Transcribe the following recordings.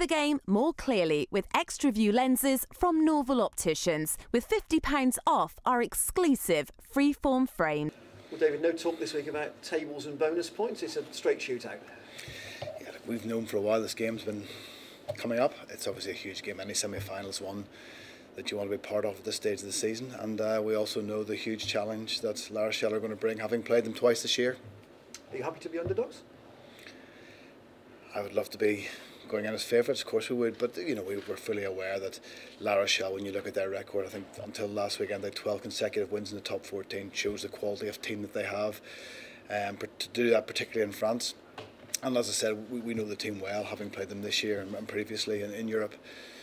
the game more clearly with extra view lenses from Norval Opticians, with £50 off our exclusive freeform frame. Well, David, no talk this week about tables and bonus points. It's a straight shootout. Yeah, look, we've known for a while this game's been coming up. It's obviously a huge game. Any semi-finals one that you want to be part of at this stage of the season, and we also know the huge challenge that La Rochelle are going to bring, having played them twice this year. Are you happy to be underdogs? I would love to be going in as favourites, of course we would, but you know, we were fully aware that La Rochelle, when you look at their record, I think until last weekend they had 12 consecutive wins in the top 14, shows the quality of team that they have, to do that particularly in France. And as I said, we know the team well, having played them this year and previously in Europe.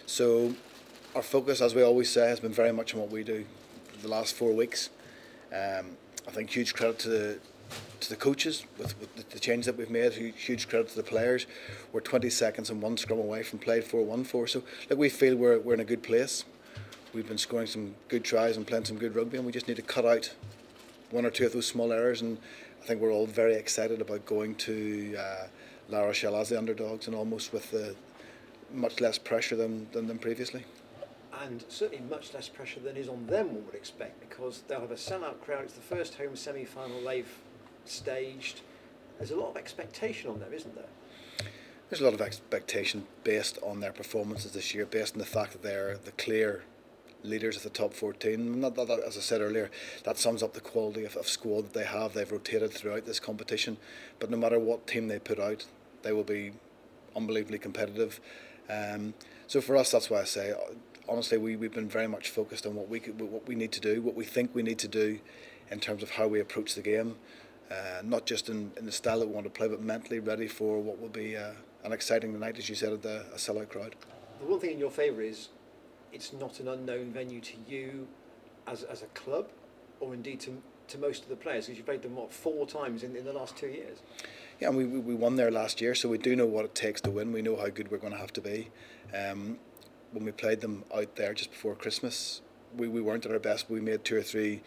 So our focus, as we always say, has been very much on what we do the last 4 weeks. I think huge credit to the coaches with the change that we've made. Huge credit to the players. We're 20 seconds and one scrum away from played 4-1-4. So look, we feel we're in a good place. We've been scoring some good tries and playing some good rugby, and we just need to cut out one or two of those small errors. And I think we're all very excited about going to La Rochelle as the underdogs, and almost with much less pressure than previously. And certainly much less pressure than is on them, one would expect, because they'll have a sellout crowd. It's the first home semi-final they've staged. There's a lot of expectation on them, isn't there? There's a lot of expectation based on their performances this year, based on the fact that they're the clear leaders of the top 14. Not that, as I said earlier, that sums up the quality of squad that they have. They've rotated throughout this competition, but no matter what team they put out, they will be unbelievably competitive. So for us, that's why I say, honestly, we've been very much focused on what we need to do, what we think we need to do in terms of how we approach the game. Not just in the style that we want to play, but mentally ready for what will be an exciting night, as you said, at a sellout crowd. The one thing in your favour is it's not an unknown venue to you as a club, or indeed to most of the players, because you've played them, 4 times in the last 2 years? Yeah, and we won there last year, so we do know what it takes to win. We know how good we're going to have to be. When we played them out there just before Christmas, we weren't at our best. We made 2 or 3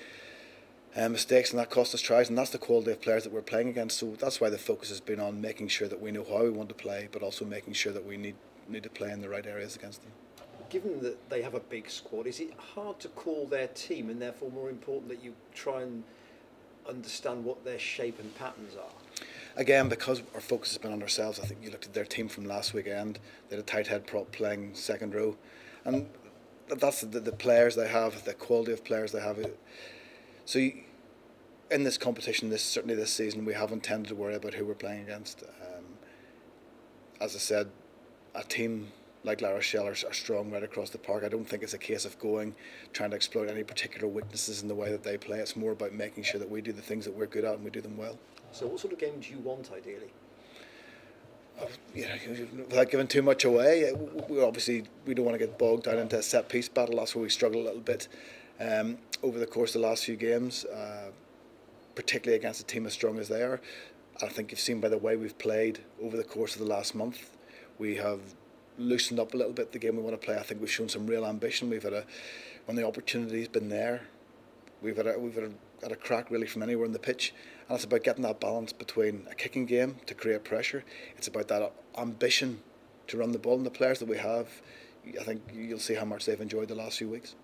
mistakes, and that cost us tries, and that's the quality of players that we're playing against. So that's why the focus has been on making sure that we know how we want to play, but also making sure that we need to play in the right areas against them. Given that they have a big squad, is it hard to call their team, and therefore more important that you try and understand what their shape and patterns are? Again, because our focus has been on ourselves, I think you looked at their team from last weekend. They had a tight head prop playing second row, and that's the players they have, the quality of players they have. So in this competition, certainly this season, we haven't tended to worry about who we're playing against. As I said, a team like La Rochelle are strong right across the park. I don't think it's a case of trying to exploit any particular weaknesses in the way that they play. It's more about making sure that we do the things that we're good at and we do them well. So what sort of game do you want, ideally? You know, without giving too much away, we don't want to get bogged down into a set piece battle. That's where we struggle a little bit over the course of the last few games, particularly against a team as strong as they are. I think you've seen by the way we've played over the course of the last month, we have loosened up a little bit the game we want to play. I think we've shown some real ambition. When the opportunity's been there, we've had a crack really from anywhere on the pitch, and it's about getting that balance between a kicking game to create pressure. It's about that ambition to run the ball, and the players that we have, I think you'll see how much they've enjoyed the last few weeks.